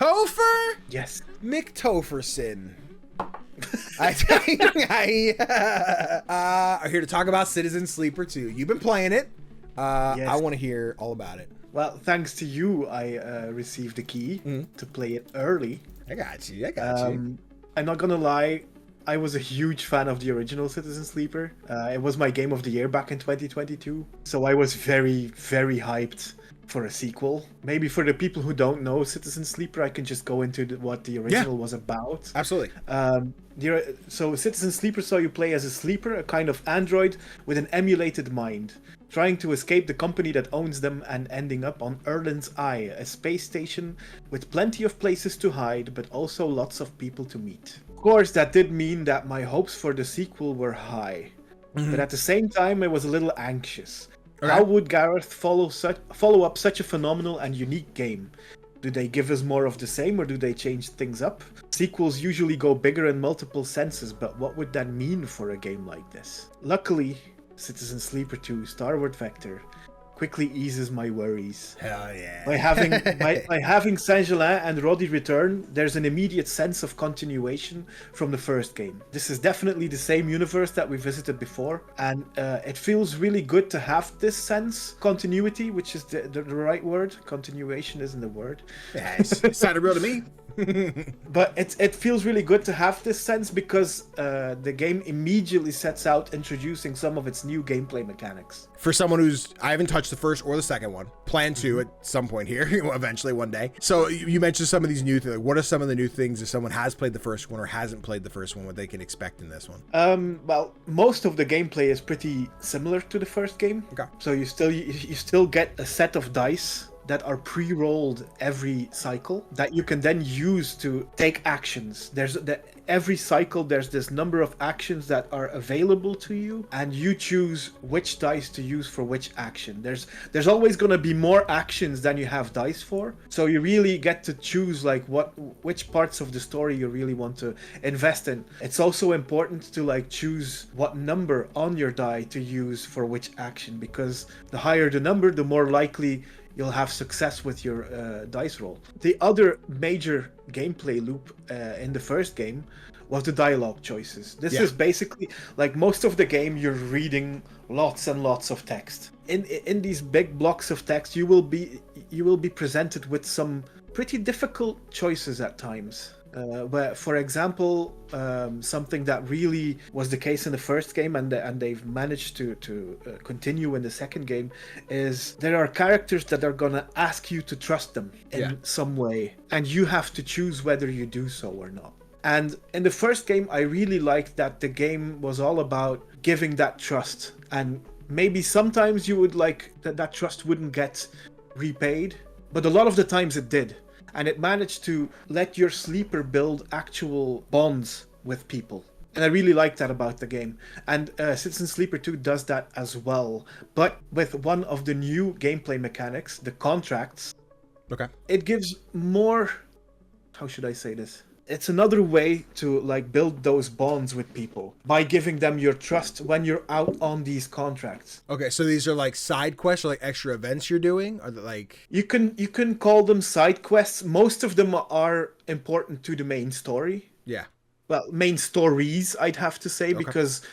Topher? Yes. McTopherson. Are here to talk about Citizen Sleeper 2. You've been playing it. Yes. I want to hear all about it. Well, thanks to you, I received the key to play it early. I got you. I'm not gonna lie, I was a huge fan of the original Citizen Sleeper. It was my game of the year back in 2022. So I was very, very hyped for a sequel. Maybe for the people who don't know Citizen Sleeper, I can just go into what the original was about. Absolutely. So Citizen Sleeper saw you play as a sleeper, a kind of android with an emulated mind, trying to escape the company that owns them and ending up on Erlen's Eye, a space station with plenty of places to hide, but also lots of people to meet. Of course, that did mean that my hopes for the sequel were high, but at the same time, I was a little anxious. Okay. How would Gareth follow up such a phenomenal and unique game? Do they give us more of the same, or do they change things up? Sequels usually go bigger in multiple senses, but what would that mean for a game like this? Luckily, Citizen Sleeper 2 Starward Vector quickly eases my worries. Hell yeah. By having Saint-Gelais and Roddy return, there's an immediate sense of continuation from the first game. This is definitely the same universe that we visited before, and it feels really good to have this sense. Continuity, which is the right word. Continuation isn't the word. Yeah, it sounded real to me. But it feels really good to have this sense because the game immediately sets out introducing some of its new gameplay mechanics. For someone I haven't touched the first or the second one, plan to at some point here, eventually one day. So you mentioned some of these new things. What are some of the new things if someone has played the first one or hasn't played the first one, what they can expect in this one? Well, most of the gameplay is pretty similar to the first game. Okay. So you still get a set of dice that are pre-rolled every cycle that you can then use to take actions. Every cycle there's this number of actions that are available to you, and you choose which dice to use for which action. There's always going to be more actions than you have dice for, so you really get to choose like which parts of the story you really want to invest in. It's also important to choose what number on your die to use for which action, because the higher the number, the more likely you'll have success with your dice roll. The other major gameplay loop in the first game was the dialogue choices. This is basically most of the game you're reading lots and lots of text. In these big blocks of text, you will be presented with some pretty difficult choices at times. Where, for example, something that really was the case in the first game and they've managed to continue in the second game is there are characters that are gonna ask you to trust them in some way, and you have to choose whether you do so or not. And in the first game, I really liked that the game was all about giving that trust, and maybe sometimes you would like that trust wouldn't get repaid, but a lot of the times it did. And it managed to let your sleeper build actual bonds with people. And I really like that about the game. And Citizen Sleeper 2 does that as well. But with one of the new gameplay mechanics, the contracts. Okay. It gives more... How should I say this? It's another way to build those bonds with people by giving them your trust when you're out on these contracts. Okay, so these are side quests or extra events you're doing? Are they You can call them side quests. Most of them are important to the main story. Yeah. Well, main stories, I'd have to say, because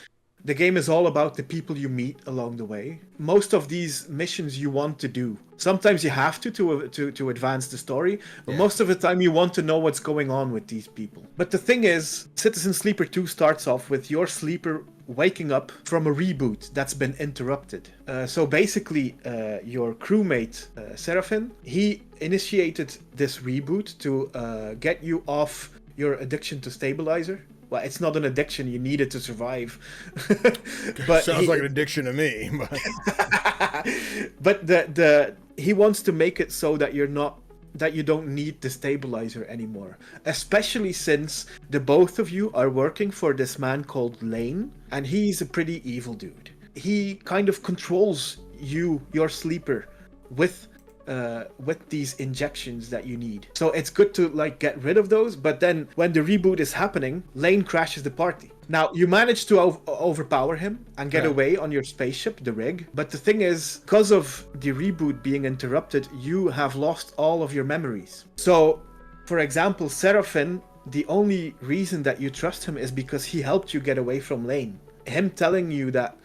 the game is all about the people you meet along the way. Most of these missions you want to do. Sometimes you have to advance the story, but most of the time you want to know what's going on with these people. But the thing is, Citizen Sleeper 2 starts off with your sleeper waking up from a reboot that's been interrupted. So basically, your crewmate, Seraphin, he initiated this reboot to get you off your addiction to stabilizer. Well, it's not an addiction. You need it to survive. But sounds like an addiction to me. But he wants to make it so that you don't need the stabilizer anymore. Especially since the both of you are working for this man called Lane, and he's a pretty evil dude. He kind of controls your sleeper, with these injections that you need. So it's good to get rid of those, but then when the reboot is happening, Lane crashes the party. Now, you manage to overpower him and get away on your spaceship, the rig, but the thing is, because of the reboot being interrupted, you have lost all of your memories. So for example, Seraphin, the only reason that you trust him is because he helped you get away from Lane. Him telling you that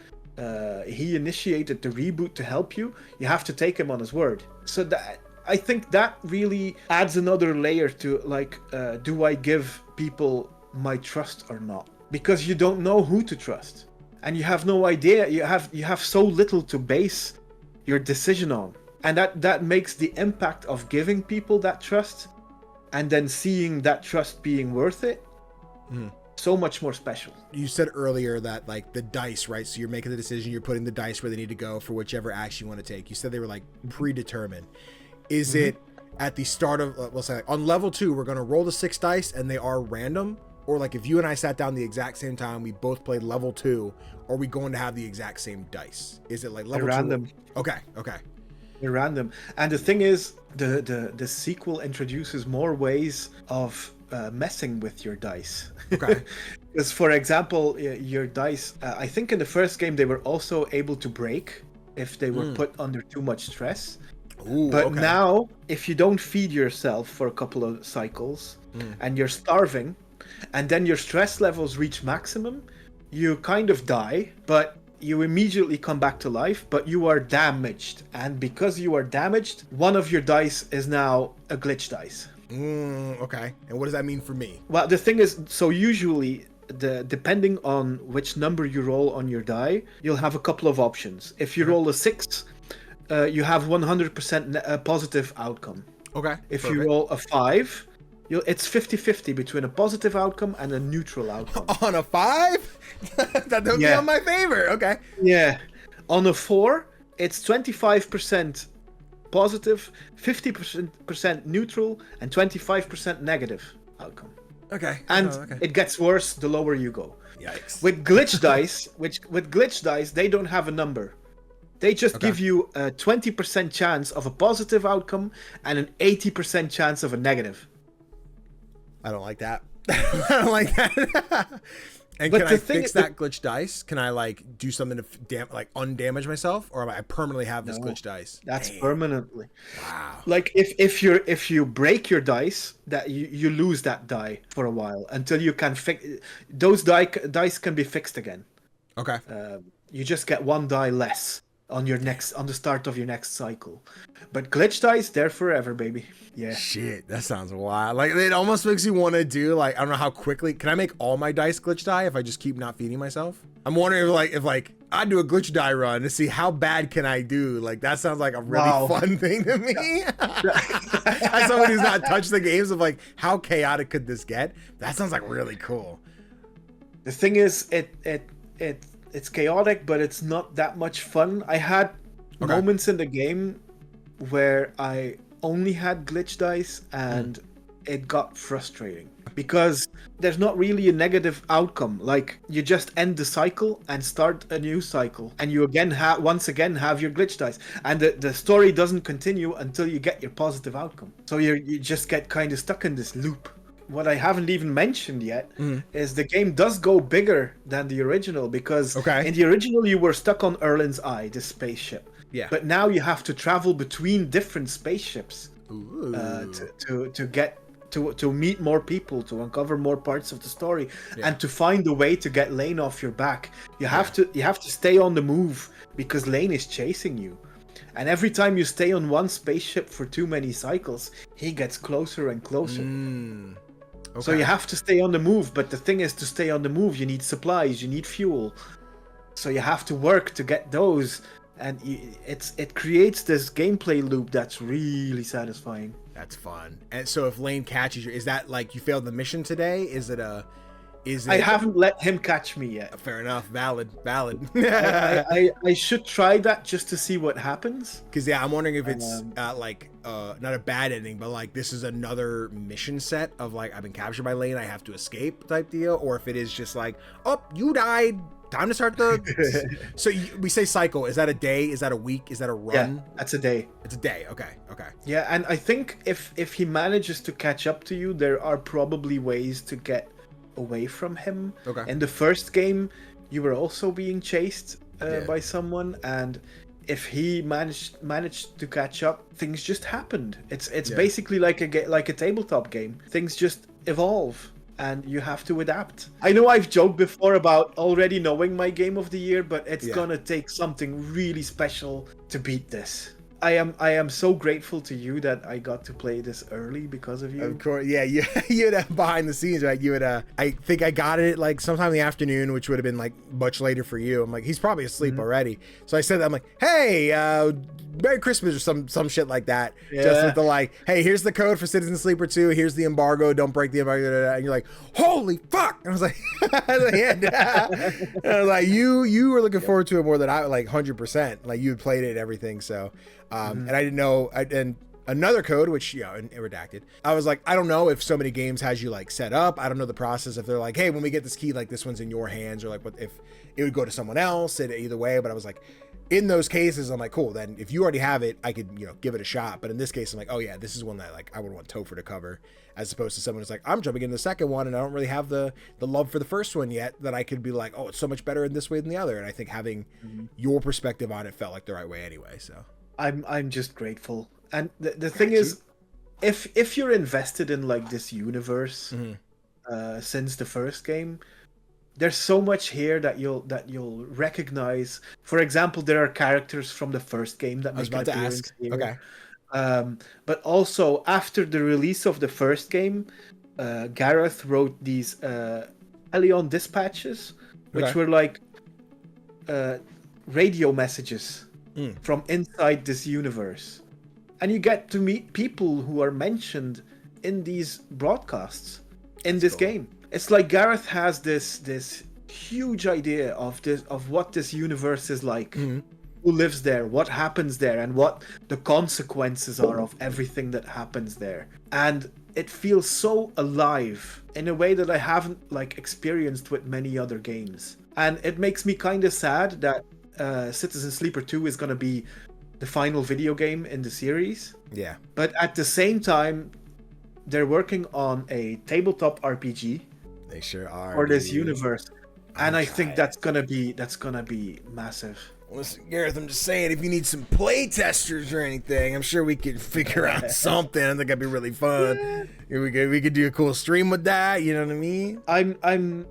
he initiated the reboot to help you, you have to take him on his word. So that, I think that really adds another layer to, like, do I give people my trust or not? Because you don't know who to trust, and you have no idea. You have so little to base your decision on, and that makes the impact of giving people that trust and then seeing that trust being worth it so much more special. You said earlier that, like, the dice, right? So you're making the decision, you're putting the dice where they need to go for whichever action you want to take. You said they were, like, predetermined. Is it at the start of, we'll say, like, on level 2, we're going to roll the 6 dice and they are random? Or, like, if you and I sat down the exact same time, we both played level 2, are we going to have the exact same dice? Is it like level 2? Random. Okay. They're random. And the thing is, the sequel introduces more ways of messing with your dice. Okay. Because, for example, your dice, I think in the first game they were also able to break if they were put under too much stress. Ooh, but okay. now, if you don't feed yourself for a couple of cycles and you're starving, and then your stress levels reach maximum, you kind of die, but you immediately come back to life, but you are damaged. And because you are damaged, one of your dice is now a glitch dice. Okay. And what does that mean for me? Well, the thing is, so usually, depending on which number you roll on your die, you'll have a couple of options. If you roll a 6, you have 100% positive outcome. Okay. If perfect. you roll a 5, it's 50-50 between a positive outcome and a neutral outcome. On a 5? That would be on my favor. Okay. Yeah. On a 4, it's 25% positive, 50% neutral, and 25% negative outcome. Okay. And okay. it gets worse the lower you go. Yikes. With glitch dice, with glitch dice, they don't have a number. They just give you a 20% chance of a positive outcome and an 80% chance of a negative. I don't like that. I don't like that. And but can I fix that glitch dice? Can I, like, do something to like undamage myself, or am I permanently have this glitch dice? That's permanently. Wow. Like if you break your dice, that you lose that die for a while until you can fix those dice can be fixed again. Okay. You just get one die less on the start of your next cycle. But glitch dice, they're forever, baby. Yeah. Shit, that sounds wild. Like, it almost makes you want to do, like, I don't know how quickly. Can I make all my dice glitch die if I just keep not feeding myself? I'm wondering if I do a glitch die run to see how bad can I do. Like, that sounds like a really fun thing to me. As someone who's not touched the games, of like, how chaotic could this get? That sounds like really cool. The thing is, it's chaotic, but it's not that much fun. I had moments in the game where I only had glitch dice, and it got frustrating because there's not really a negative outcome. Like, you just end the cycle and start a new cycle, and you once again have your glitch dice, and the story doesn't continue until you get your positive outcome. So you just get kind of stuck in this loop. What I haven't even mentioned yet is the game does go bigger than the original, because in the original you were stuck on Erlin's Eye, this spaceship. Yeah. But now you have to travel between different spaceships to get to meet more people, to uncover more parts of the story, and to find a way to get Lane off your back. You have to stay on the move because Lane is chasing you. And every time you stay on one spaceship for too many cycles, he gets closer and closer. So you have to stay on the move, but the thing is, to stay on the move, you need supplies, you need fuel. So you have to work to get those, and it creates this gameplay loop that's really satisfying. That's fun. And so if Lane catches you, is that like you failed the mission today? Is it? I haven't let him catch me yet. Fair enough. Valid. I should try that just to see what happens. Because I'm wondering if it's not a bad ending, but like this is another mission set of like I've been captured by Lane, I have to escape type deal, or if it is just like, oh, you died, time to start the. So we say cycle. Is that a day? Is that a week? Is that a run? Yeah, that's a day. It's a day. Okay. Yeah, and I think if he manages to catch up to you, there are probably ways to get away from him. In the first game, you were also being chased by someone, and if he managed to catch up, things just happened. It's Yeah. basically like a tabletop game. Things just evolve, and you have to adapt. I know I've joked before about already knowing my game of the year, but it's gonna take something really special to beat this. I am so grateful to you that I got to play this early because of you. Of course, yeah. You had behind the scenes, right? You had I think I got it like sometime in the afternoon, which would have been like much later for you. I'm like, he's probably asleep already. So I said that, I'm like, hey, Merry Christmas or some shit like that. Yeah. Just with the like, hey, here's the code for Citizen Sleeper 2. Here's the embargo. Don't break the embargo. And you're like, holy fuck! And I was like, and I was like, you were looking forward to it more than I, like 100%. Like you had played it and everything. So, and I didn't know. And another code, which redacted. I was like, I don't know if so many games has you like set up. I don't know the process. If they're like, hey, when we get this key, like this one's in your hands, or like what if it would go to someone else. And either way, but I was like, in those cases, I'm like, cool. Then if you already have it, I could give it a shot. But in this case, I'm like, oh yeah, this is one that like I would want Topher to cover, as opposed to someone who's like, I'm jumping into the second one and I don't really have the love for the first one yet. That I could be like, oh, it's so much better in this way than the other. And I think having your perspective on it felt like the right way anyway. So I'm just grateful. And the thing is, if you're invested in like this universe since the first game, there's so much here that you'll recognize. For example, there are characters from the first game that I was make about an to appearance ask. here. Okay. But also after the release of the first game, Gareth wrote these Helion dispatches, which were like radio messages from inside this universe. And you get to meet people who are mentioned in these broadcasts in this game. It's like Gareth has this huge idea of what this universe is like, who lives there, what happens there, and what the consequences are of everything that happens there. And it feels so alive in a way that I haven't like experienced with many other games. And it makes me kind of sad that Citizen Sleeper 2 is going to be the final video game in the series. Yeah. But at the same time, they're working on a tabletop RPG. They sure are. For this universe. And I think that's gonna be massive. Listen, Gareth, I'm just saying, if you need some play testers or anything, I'm sure we could figure out something. I think that'd be really fun. We could do a cool stream with that. You know what I mean? I'm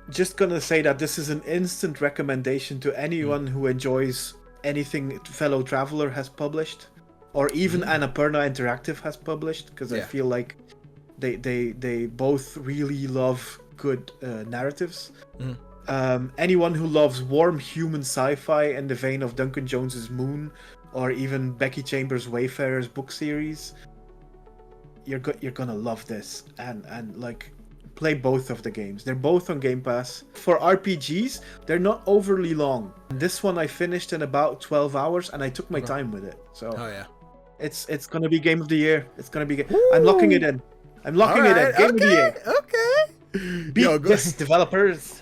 just gonna say that this is an instant recommendation to anyone who enjoys anything Fellow Traveler has published, or even Annapurna Interactive has published, because I feel like they both really love good narratives. Anyone who loves warm human sci-fi in the vein of Duncan Jones's Moon, or even Becky Chambers' Wayfarer's book series, you're gonna love this, and like play both of the games. They're both on Game Pass. For RPGs, they're not overly long. This one I finished in about 12 hours, and I took my time with it. So it's gonna be Game of the Year. It's gonna be. I'm locking it in. I'm locking it in. Game of the Year. Okay. Beat this, developers.